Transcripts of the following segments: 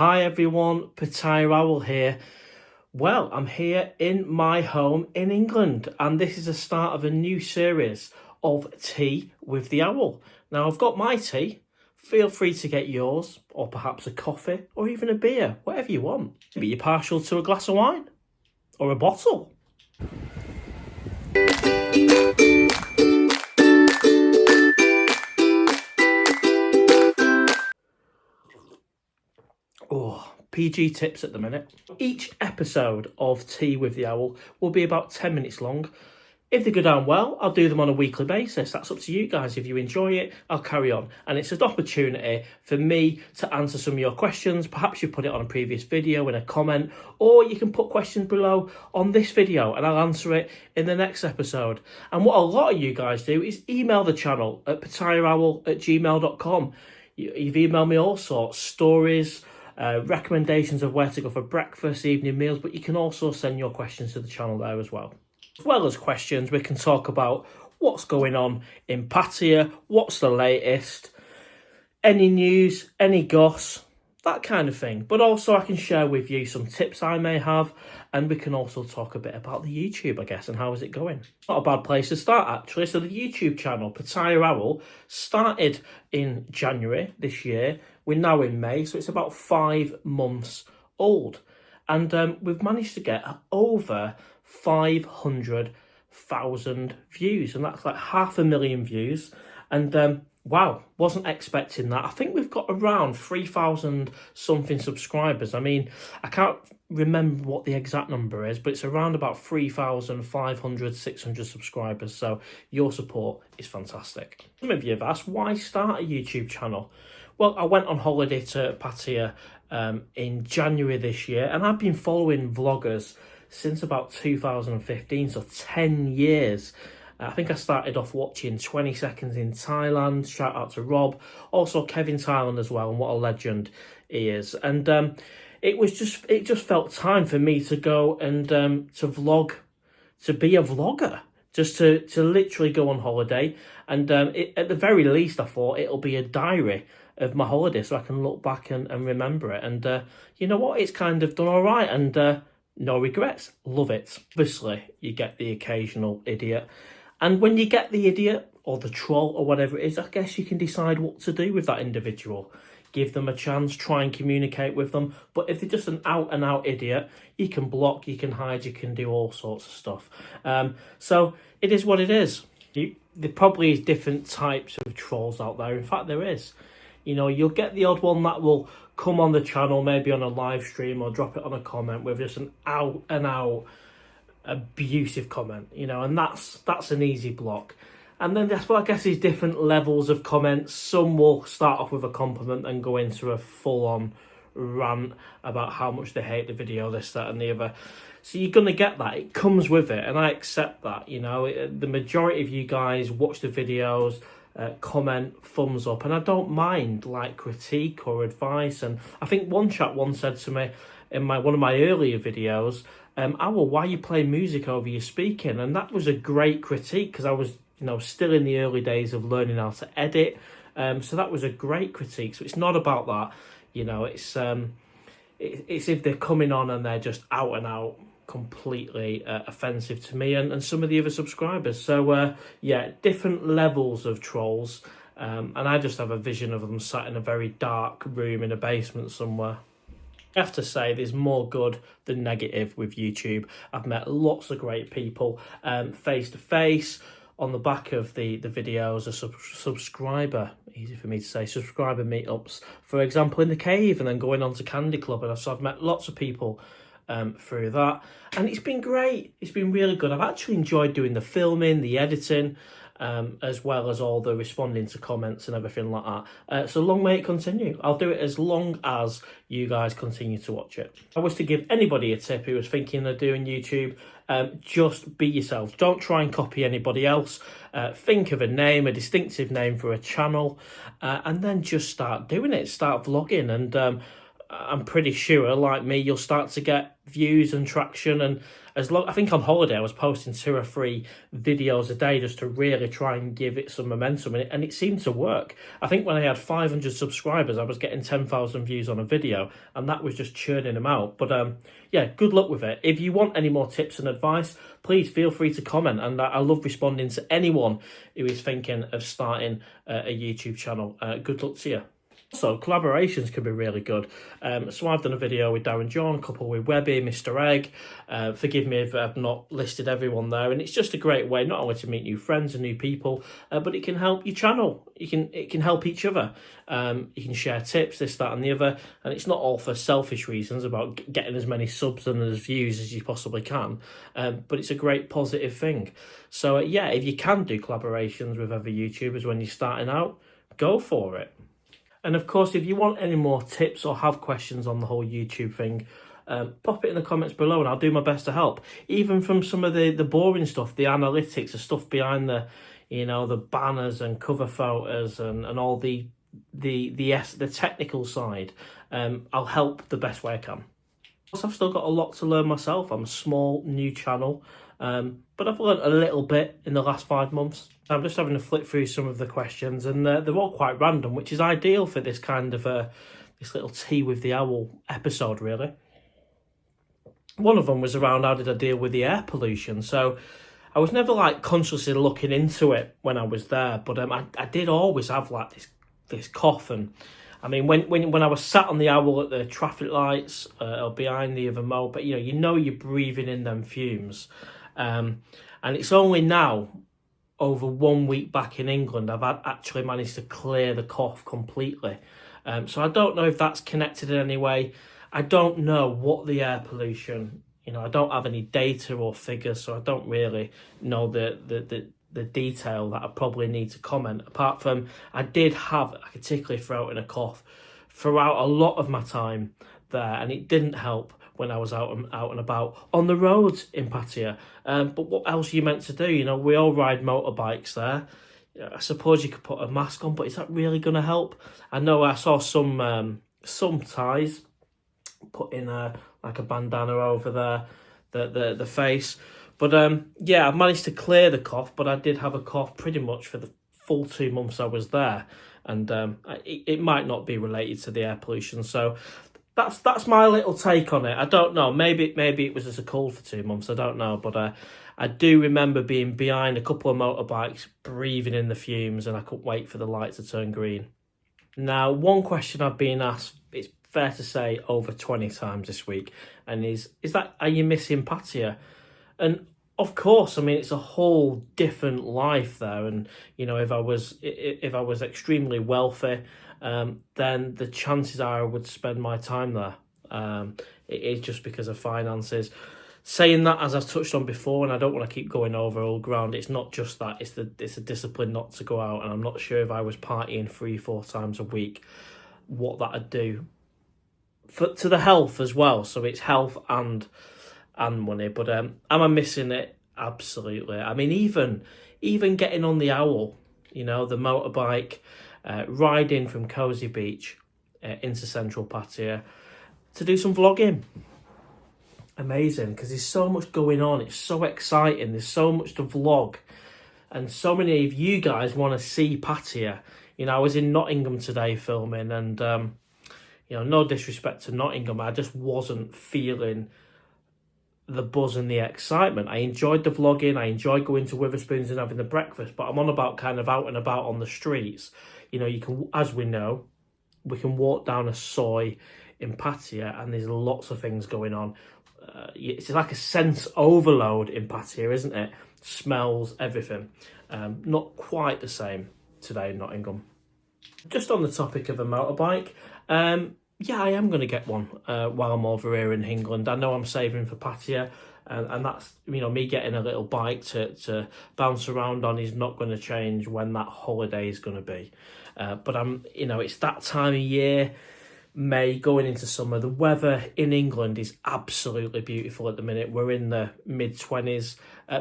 Hi everyone, Pattaya Owl here. Well, I'm here in my home in England, and this is the start of a new series of Tea with the Owl. Now, I've got my tea. Feel free to get yours, or perhaps a coffee, or even a beer, whatever you want. Maybe you're partial to a glass of wine, or a bottle. Oh, PG tips at the minute. Each episode of Tea with the Owl will be about 10 minutes long. If they go down well, I'll do them on a weekly basis. That's up to you guys. If you enjoy it, I'll carry on. And it's an opportunity for me to answer some of your questions. Perhaps you put it on a previous video in a comment, or you can put questions below on this video and I'll answer it in the next episode. And what a lot of you guys do is email the channel at pattayaowl@gmail.com. You've emailed me all sorts, stories, recommendations of where to go for breakfast, evening meals, but you can also send your questions to the channel there as well. As well as questions, we can talk about what's going on in Pattaya, what's the latest, any news, any goss, that kind of thing. But also I can share with you some tips I may have, and we can also talk a bit about the YouTube, I guess, and how is it going. Not a bad place to start, actually. So the YouTube channel, Pattaya Owl, started in January this year. We're now in May, so it's about 5 months old. And we've managed to get over 500,000 views, and that's like 500,000 views. And wow, wasn't expecting that. I think we've got around 3,000 something subscribers. I mean, I can't remember what the exact number is, but it's around about 3,500, 600 subscribers. So your support is fantastic. Some of you have asked, why start a YouTube channel? Well, I went on holiday to Pattaya in January this year, and I've been following vloggers since about 2015, so 10 years. I think I started off watching 20 Seconds in Thailand. Shout out to Rob. Also Kevin Thailand as well, and what a legend he is. And it just felt time for me to go and to vlog, to be a vlogger. Just to literally go on holiday. And at the very least, I thought it'll be a diary of my holiday so I can look back and remember it. And you know what? It's kind of done all right. And no regrets. Love it. Obviously, you get the occasional idiot. And when you get the idiot or the troll or whatever it is, I guess you can decide what to do with that individual. Give them a chance, try and communicate with them. But if they're just an out-and-out idiot, you can block, you can hide, you can do all sorts of stuff. So it is what it is. There probably is different types of trolls out there. In fact, there is. You know, you'll get the odd one that will come on the channel, maybe on a live stream, or drop it on a comment with just an out-and-out abusive comment, you know, and that's an easy block. And then that's what I guess is different levels of comments. Some will start off with a compliment and go into a full-on rant about how much they hate the video, this, that, and the other. So you're going to get that. It comes with it, and I accept that. You know, the majority of you guys watch the videos, comment, thumbs up, and I don't mind like critique or advice. And I think one chap once said to me in one of my earlier videos, Owl, why are you playing music over your speaking? And that was a great critique, because I was, you know, still in the early days of learning how to edit. So that was a great critique. So it's not about that, you know. It's if they're coming on and they're just out and out completely offensive to me and some of the other subscribers. So yeah, different levels of trolls. And I just have a vision of them sat in a very dark room in a basement somewhere. I have to say, there's more good than negative with YouTube. I've met lots of great people face to face on the back of the videos. A subscriber, easy for me to say, subscriber meetups, for example, in the cave, and then going on to Candy Club. And so I've met lots of people through that, and it's been great. It's been really good. I've actually enjoyed doing the filming, the editing, as well as all the responding to comments and everything like that. So long may it continue. I'll do it as long as you guys continue to watch it. If I was to give anybody a tip who was thinking of doing YouTube, just be yourself. Don't try and copy anybody else. Think of a name, a distinctive name for a channel, and then just start doing it. Start vlogging. And I'm pretty sure, like me, you'll start to get views and traction. And I think on holiday I was posting 2 or 3 videos a day just to really try and give it some momentum, and it seemed to work. I think when I had 500 subscribers, I was getting 10,000 views on a video, and that was just churning them out. But yeah, good luck with it. If you want any more tips and advice, please feel free to comment, and I love responding to anyone who is thinking of starting a YouTube channel. Good luck to you. So collaborations can be really good. So I've done a video with Darren John, coupled with Webby, Mr. Egg. Forgive me if I've not listed everyone there. And it's just a great way not only to meet new friends and new people, but it can help your channel. It can help each other. You can share tips, this, that, and the other. And it's not all for selfish reasons about getting as many subs and as views as you possibly can. But it's a great positive thing. So yeah, if you can do collaborations with other YouTubers when you're starting out, go for it. And of course, if you want any more tips or have questions on the whole YouTube thing, pop it in the comments below and I'll do my best to help. Even from some of the boring stuff, the analytics, the stuff behind the, the banners and cover photos and all the technical side, I'll help the best way I can. I've still got a lot to learn myself. I'm a small, new channel, but I've learned a little bit in the last 5 months. I'm just having to flip through some of the questions, and they're all quite random, which is ideal for this kind of this little tea with the owl episode, really. One of them was around how did I deal with the air pollution. So I was never like consciously looking into it when I was there, but I did always have like this cough. And I mean, when I was sat on the owl at the traffic lights or behind the other moped, you're breathing in them fumes, and it's only now, over 1 week back in England, I've actually managed to clear the cough completely. So I don't know if that's connected in any way. I don't know what the air pollution, I don't have any data or figures, so I don't really know the detail that I probably need to comment. Apart from, I did have a tickly throat and a cough throughout a lot of my time there, and it didn't help when I was out and about on the roads in Pattaya. But what else are you meant to do? We all ride motorbikes there. I suppose you could put a mask on, but is that really going to help? I know I saw some Thais put in like a bandana over the face. But yeah, I managed to clear the cough, but I did have a cough pretty much for the full 2 months I was there. And it might not be related to the air pollution. So that's my little take on it. I don't know. Maybe it was just a cold for 2 months. I don't know. But I do remember being behind a couple of motorbikes, breathing in the fumes, and I couldn't wait for the light to turn green. Now, one question I've been asked, it's fair to say over 20 times this week, and is that, are you missing Pattaya? And of course, I mean, it's a whole different life there. And, if I was extremely wealthy, then the chances are I would spend my time there. It is just because of finances. Saying that, as I've touched on before, and I don't want to keep going over old ground, it's not just that, it's a discipline not to go out. And I'm not sure if I was partying 3-4 times a week, what that'd do to the health as well. So it's health and money. But am I missing it? Absolutely. I mean, even getting on the owl, the motorbike, riding from Cozy Beach into central Pattaya to do some vlogging. Amazing, because there's so much going on. It's so exciting. There's so much to vlog, and so many of you guys want to see Pattaya. I was in Nottingham today filming, and no disrespect to Nottingham, I just wasn't feeling the buzz and the excitement. I enjoyed the vlogging. I enjoyed going to Witherspoons and having the breakfast, but I'm on about kind of out and about on the streets. You can, as we know, we can walk down a soy in Pattaya, and there's lots of things going on. It's like a sense overload in Pattaya, isn't it? Smells, everything. Not quite the same today in Nottingham. Just on the topic of a motorbike, yeah, I am going to get one while I'm over here in England. I know I'm saving for Pattaya, and that's, me getting a little bike to bounce around on is not going to change when that holiday is going to be. But it's that time of year, May going into summer. The weather in England is absolutely beautiful at the minute. We're in the mid-20s,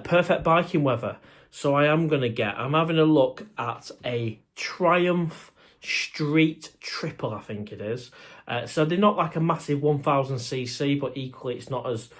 perfect biking weather. So I'm having a look at a Triumph Street Triple, I think it is. So they're not like a massive 1000cc, but equally it's not as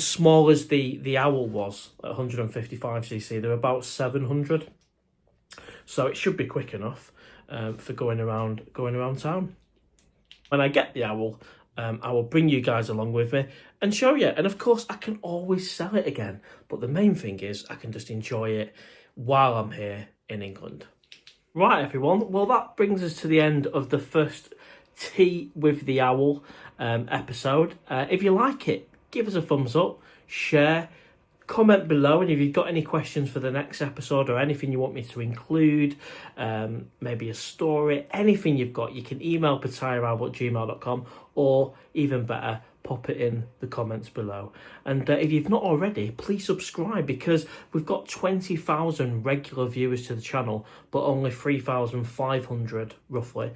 small as the Owl was at 155cc. They're about 700, so it should be quick enough for going around town. When I get the Owl, I will bring you guys along with me and show you. And of course, I can always sell it again. But the main thing is I can just enjoy it while I'm here in England. Right, everyone. Well, that brings us to the end of the first Tea with the Owl episode. If you like it, give us a thumbs up, share, comment below, and if you've got any questions for the next episode or anything you want me to include, maybe a story, anything you've got, you can email pattayaowl@gmail.com, or even better, pop it in the comments below. And if you've not already, please subscribe, because we've got 20,000 regular viewers to the channel, but only 3,500 roughly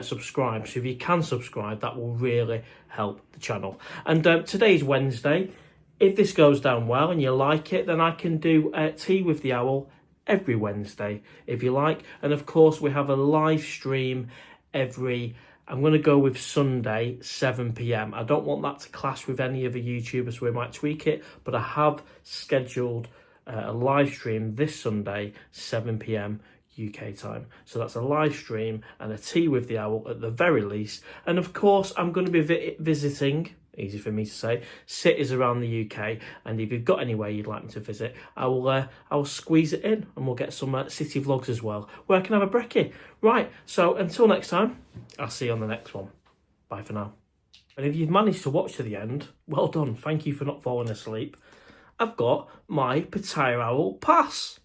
subscribe. So if you can subscribe, that will really help the channel. And today's Wednesday. If this goes down well and you like it, then I can do Tea with the Owl every Wednesday, if you like. And of course, we have a live stream I'm going to go with Sunday, 7 p.m. I don't want that to clash with any other YouTubers, so we might tweak it. But I have scheduled a live stream this Sunday, 7 p.m. UK time. So that's a live stream and a Tea with the Owl at the very least. And of course, I'm going to be visiting, easy for me to say, cities around the UK. And if you've got anywhere you'd like me to visit, I will squeeze it in, and we'll get some city vlogs as well, where I can have a brekkie. Right, so until next time, I'll see you on the next one. Bye for now. And if you've managed to watch to the end, well done. Thank you for not falling asleep. I've got my Pattaya Owl pass.